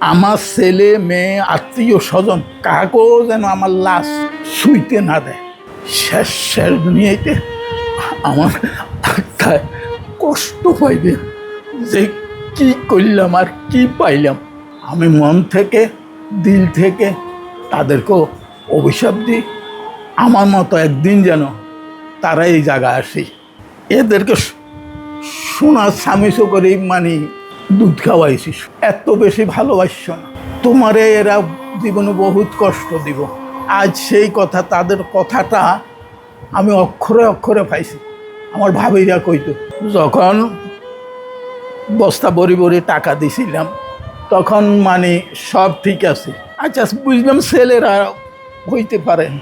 আমার ছেলে মেয়ে আত্মীয় স্বজন কাকেও যেন আমার লাশ শুইতে না দেয়। শেষ শেষ দুনিয়াতে আমার আত্মায় কষ্ট পাইবে যে কি করলাম আর কি পাইলাম। আমি মন থেকে দিল থেকে তাদেরকেও অভিশাপ দিই, আমার মতো একদিন যেন তারা এই জায়গায় আসে। এদেরকে সোনার স্বামীসো করে মানে দুধ খাওয়াইছি, এত বেশি ভালোবাসছ না, তোমারে এরা জীবনে বহুত কষ্ট দিব। আজ সেই কথা, তাদের কথাটা আমি অক্ষরে অক্ষরে পাইছি। আমার ভাবিরা কইতো, যখন বস্তা বড়ি বড়ি টাকা দিছিলাম তখন মানে সব ঠিক আছে, আচ্ছা বুঝলাম ছেলেরা হইতে পারেন,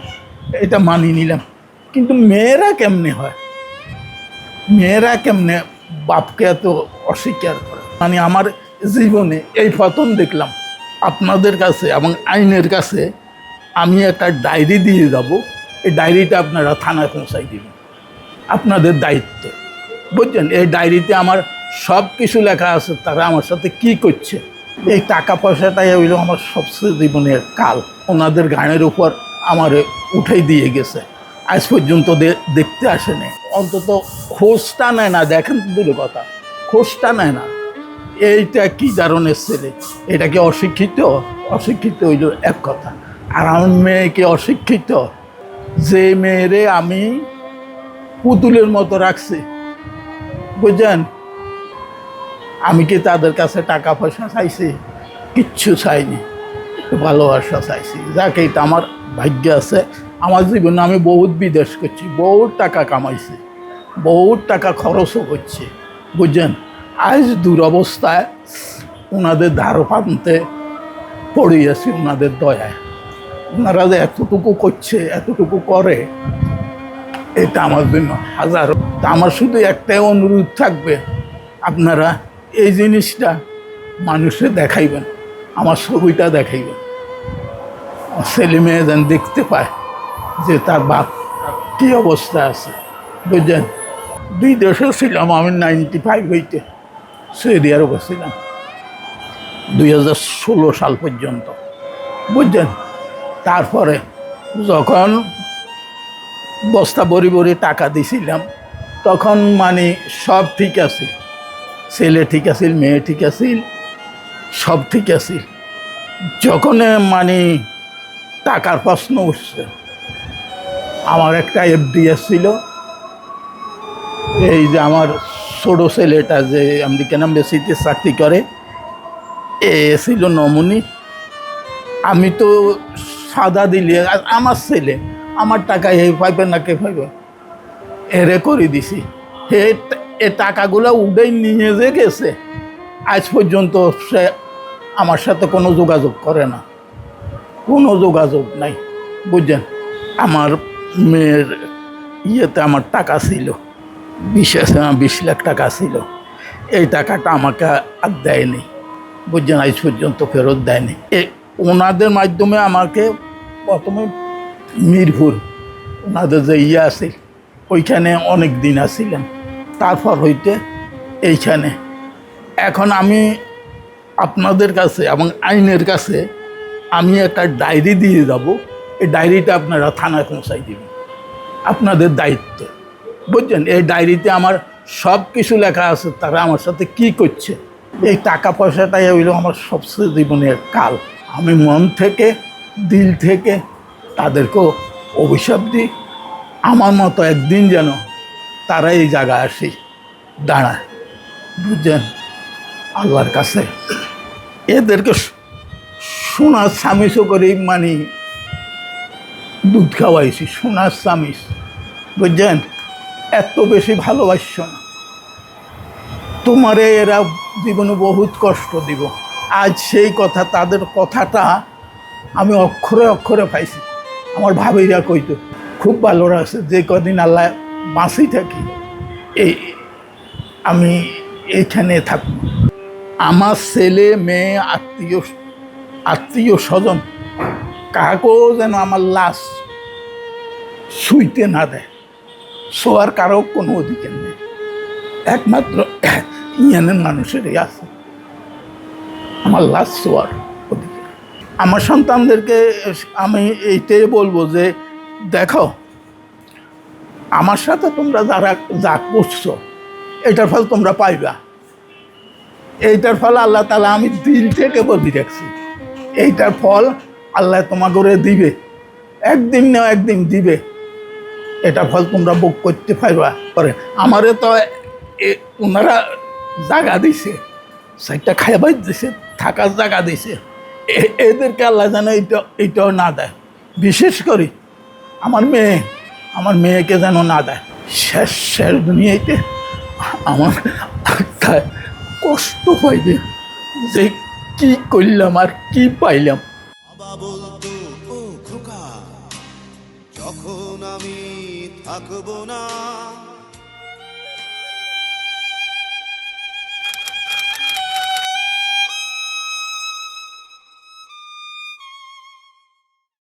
এটা মানি নিলাম, কিন্তু মেয়েরা কেমনে হয়, মেয়েরা কেমনে বাপকে এত অস্বীকার করে। মানে আমার জীবনে এই প্রথম দেখলাম আপনাদের কাছে এবং আইনের কাছে আমি একটা ডায়েরি দিয়ে যাব, এই ডায়েরিটা আপনারা থানায় পৌঁছাই দিবেন, আপনাদের দায়িত্ব, বুঝছেন। এই ডায়েরিতে আমার সব কিছু লেখা আছে, তারা আমার সাথে কি করছে। এই টাকা পয়সাটাই হইল আমার সবচেয়ে জীবনের কাল। ওনাদের গানের উপর আমার উঠাই দিয়ে গেছে, আজ পর্যন্ত দেখতে আসেনি, অন্তত খোঁজটা নেয় না। দেখেন দূরে কথা, খোঁজটা নেয় না। এইটা কি ধরনের ছেলে, এটা কি অশিক্ষিত? অশিক্ষিত হইল এক কথা, আর আমার মেয়ে কি অশিক্ষিত? যে মেয়েরে আমি পুতুলের মতো রাখছি, বুঝছেন, আমি কি তাদের কাছে টাকা পয়সা চাইছি? কিচ্ছু চাইনি, ভালোবাসা চাইছি। যাকে এটা আমার ভাগ্য আছে। আমার জীবনে আমি বহুত বিদেশ করছি, বহুত টাকা কামাইছি, বহুত টাকা খরচও করছি, বুঝছেন। আজ দুরবস্থায় ওনাদের ধার পান্তে পড়িয়েছি, ওনাদের দয়ায়। ওনারা যে এতটুকু করছে, এতটুকু করে, এটা আমার জন্য হাজার। তা আমার শুধু একটাই অনুরোধ থাকবে, আপনারা এই জিনিসটা মানুষে দেখাইবেন, আমার ছবিটা দেখাইবেন, ছেলে মেয়ে যেন দেখতে পায় যে তার বাপ কী অবস্থা আছে, বুঝছেন। 2 দেশে ছিলাম আমি 95 হইতে, সৌদি আরবে ছিলাম 2016 সাল পর্যন্ত, বুঝছেন। তারপরে যখন বস্তা বড়ি বড়ি টাকা দিছিলাম তখন মানে সব ঠিক আছে, ছেলে ঠিক আছিল, মেয়ে ঠিক আছিল, সব ঠিক আছিল। যখন মানে টাকার প্রশ্ন উঠছে, আমার একটা এফডিএস ছিল, এই যে আমার ছোট ছেলেটা যে আমেরিকান এম্বাসিতে চাকরি করে, এ ছিল নমুনি। আমি তো সাদা দিলি, আমার ছেলে আমার টাকা এই পাইবে না কে পাইবে, এরে করে দিছি। এ টাকাগুলো উঠেই নিয়ে যে গেছে, আজ পর্যন্ত সে আমার সাথে কোনো যোগাযোগ করে না, কোনো যোগাযোগ নাই, বুঝছেন। আমার মেয়ের ইয়েতে আমার টাকা ছিল, 20 লাখ টাকা ছিল, এই টাকাটা আমাকে আর দেয়নি, বুঝছেন, আজ পর্যন্ত ফেরত দেয়নি। ওনাদের মাধ্যমে আমাকে প্রথমে মিরপুর ওনাদের যে ইয়ে আছে ওইখানে অনেক দিন আসছিলাম, তারপর হইতে এইখানে। এখন আমি আপনাদের কাছে এবং আইনের কাছে আমি একটা ডায়েরি দিয়ে যাব, এই ডায়েরিটা আপনারা থানায় পৌঁছাই দেবেন, আপনাদের দায়িত্ব, বুঝছেন। এই ডায়েরিতে আমার সব কিছু লেখা আছে, তারা আমার সাথে কি করছে। এই টাকা পয়সাটাই হইল আমার সবচেয়ে জীবনের কাল। আমি মন থেকে দিল থেকে তাদেরকেও অভিশাপ দিই, আমার মতো একদিন যেন তারা এই জায়গায় আসে দাঁড়ায়, বুঝছেন। আল্লাহর কাছে এদেরকে সোনার স্বামীসো করে মানে দুধ খাওয়াইছি, সোনার স্বামীস, বুঝছেন। এত বেশি ভালোবাসছ না, তোমারে এরা জীবনে বহুত কষ্ট দিব। আজ সেই কথা, তাদের কথাটা আমি অক্ষরে অক্ষরে পাইছি। আমার ভাবিরা কইতো, খুব ভালো লাগছে, যে কদিন আল্লাহ বাঁচি থাকি এই আমি এইখানে থাকব। আমার ছেলে মেয়ে আত্মীয় স্বজন কাকেও যেন আমার লাশ শুইতে না দেয়, শোয়ার কারো কোনো অধিকার নেই, একমাত্র ইয়ানের মানুষেরই আছে আমার লাশ শোয়ার। আমার সন্তানদেরকে আমি এইটাই বলবো যে দেখো, আমার সাথে তোমরা যারা যা করছো এটার ফল তোমরা পাইবা। এইটার ফল আল্লাহ তাআলা, আমি দিল থেকে বলি রাখছি, এইটার ফল আল্লাহ তোমাকে করে দিবে, একদিন না একদিন দিবে। এটা ফল তোমরা ভোগ করতে পারবা। পরে আমারে তো ওনারা জায়গা দিছে, সাইডটা খাইবাই দিছে, থাকার জায়গা দিছে। এদেরকে আল্লাহ যেন এইটাও না দেয়। বিশেষ করে আমার মেয়েকে যেন না দেয়। শেষ দুনিয়াতে আমার আত্মায় কষ্ট পাইবে যে কি করলাম আর কি পাইলাম। বাবা বলতো, ও খোকা, যখন আমি থাকবো না